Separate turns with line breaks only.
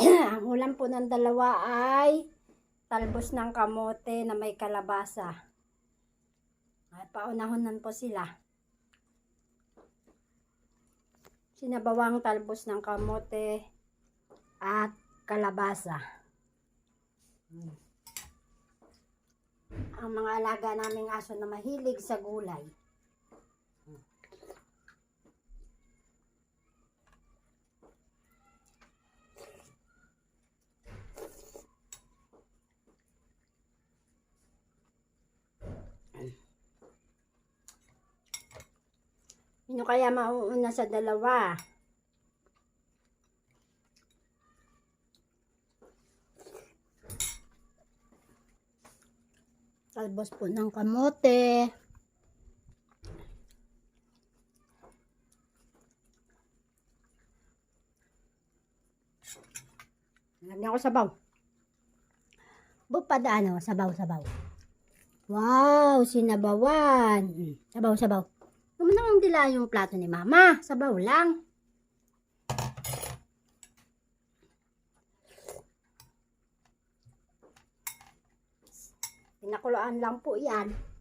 Ang ulam po ng dalawa ay talbos ng kamote na may kalabasa. Ay, paunahonan po sila. Sinabawang talbos ng kamote at kalabasa. Ang mga alaga naming aso na mahilig sa gulay. Sino kaya mauuna sa dalawa? Talbos po ng kamote. Lagyan ko sabaw. Bupada ano, sabaw. Wow, sinabawan. Sabaw. Naman ang dila yung plato ni Mama. Sabaw lang. Pinakuloan lang po yan.